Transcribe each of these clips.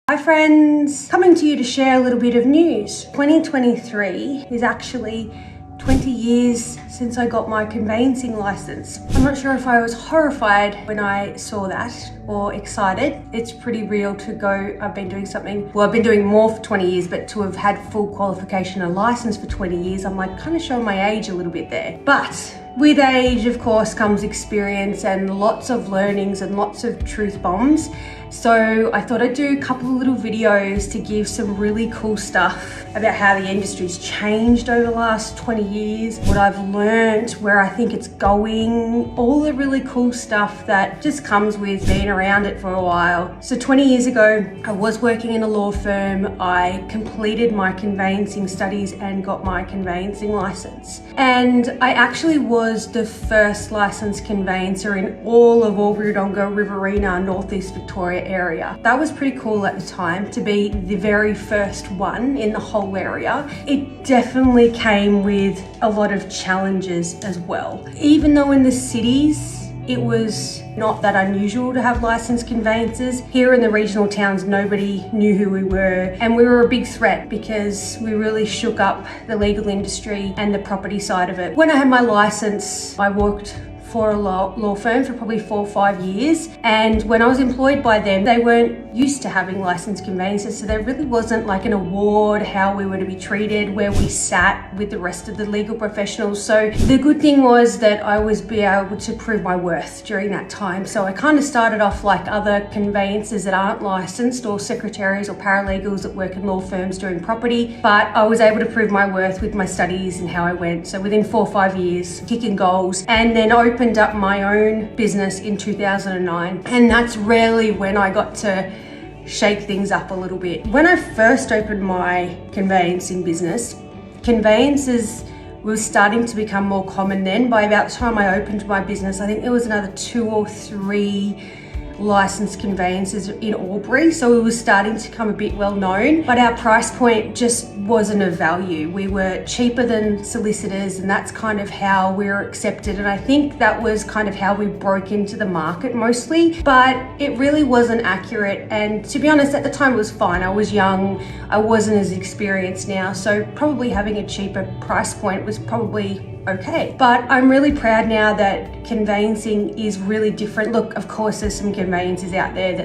Hi friends, coming to you to share a little bit of news. 2023 is actually 20 years since I got my conveyancing license. I'm not sure if I was horrified when I saw that or excited. It's pretty real to go, I've been doing more for 20 years, but to have had full qualification and license for 20 years, I'm like kind of showing my age a little bit there. But with age, of course, comes experience and lots of learnings and lots of truth bombs. So I thought I'd do a couple of little videos to give some really cool stuff about how the industry's changed over the last 20 years, what I've learned, where I think it's going, all the really cool stuff that just comes with being around it for a while. So 20 years ago, I was working in a law firm. I completed my conveyancing studies and got my conveyancing license. And I actually was the first licensed conveyancer in all of Albury-Wodonga, Riverina, Northeast Victoria area. That was pretty cool at the time to be the very first one in the whole area. It definitely came with a lot of challenges as well. Even though in the cities, it was not that unusual to have licensed conveyancers. Here in the regional towns, nobody knew who we were, and we were a big threat because we really shook up the legal industry and the property side of it. When I had my license, I worked for a law firm for probably 4 or 5 years, and when I was employed by them, they weren't used to having licensed conveyancers, so there really wasn't like an award how we were to be treated, where we sat with the rest of the legal professionals. So the good thing was that I was be able to prove my worth during that time. So I kind of started off like other conveyancers that aren't licensed, or secretaries or paralegals that work in law firms doing property, but I was able to prove my worth with my studies and how I went. So within 4 or 5 years, kicking goals, and then opened up my own business in 2009. And that's really when I got to shake things up a little bit. When I first opened my conveyancing business, conveyancers was starting to become more common then. By about the time I opened my business, I think there was another 2 or 3 licensed conveyancers in Albury, so it was starting to become a bit well known, but our price point just wasn't of value. We were cheaper than solicitors, and that's kind of how we were accepted, and I think that was kind of how we broke into the market mostly, but it really wasn't accurate. And to be honest, at the time it was fine. I was young, I wasn't as experienced now, so probably having a cheaper price point was probably okay. But I'm really proud now that conveyancing is really different. Look, of course there's some conveyancers out there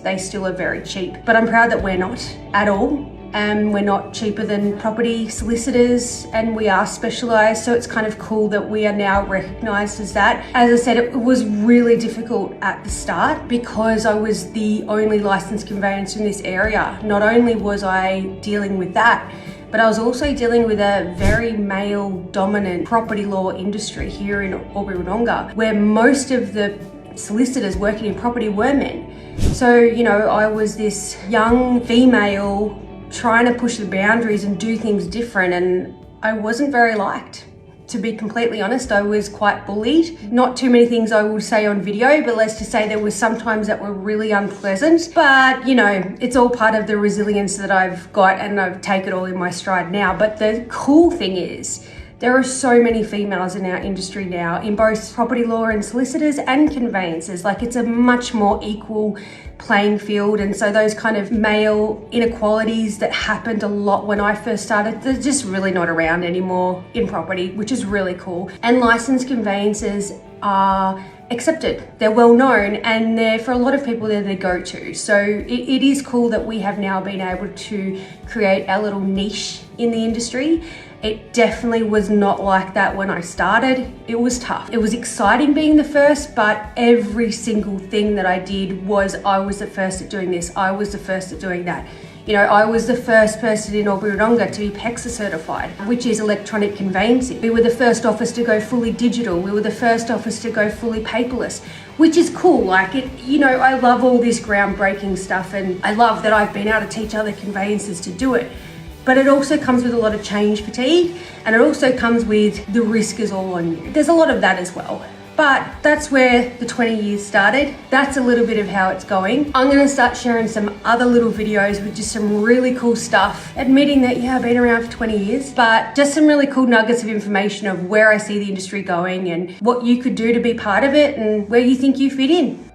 they still are very cheap, but I'm proud that we're not at all. And we're not cheaper than property solicitors, and we are specialised, so it's kind of cool that we are now recognised as that. As I said, it was really difficult at the start because I was the only licensed conveyancer in this area. Not only was I dealing with that, but I was also dealing with a very male-dominant property law industry here in Albury-Wodonga, where most of the solicitors working in property were men. So, you know, I was this young female trying to push the boundaries and do things different, and I wasn't very liked. To be completely honest, I was quite bullied. Not too many things I would say on video, but let's just say there was sometimes that were really unpleasant. But, you know, it's all part of the resilience that I've got, and I've taken it all in my stride now. But the cool thing is, there are so many females in our industry now, in both property law and solicitors and conveyancers. Like, it's a much more equal playing field, and so those kind of male inequalities that happened a lot when I first started, they're just really not around anymore in property, which is really cool. And licensed conveyancers are accepted, they're well known, and they're, for a lot of people, they're the go-to. So it is cool that we have now been able to create our little niche in the industry. It definitely was not like that when I started. It was tough. It was exciting being the first, but every single thing that I did was I was the first at doing this, I was the first at doing that. You know, I was the first person in Albury-Wodonga to be PEXA certified, which is electronic conveyancing. We were the first office to go fully digital. We were the first office to go fully paperless, which is cool. Like, it, you know, I love all this groundbreaking stuff, and I love that I've been able to teach other conveyancers to do it. But it also comes with a lot of change fatigue, and it also comes with the risk is all on you. There's a lot of that as well. But that's where the 20 years started. That's a little bit of how it's going. I'm gonna start sharing some other little videos with just some really cool stuff, admitting that, yeah, I've been around for 20 years, but just some really cool nuggets of information of where I see the industry going and what you could do to be part of it and where you think you fit in.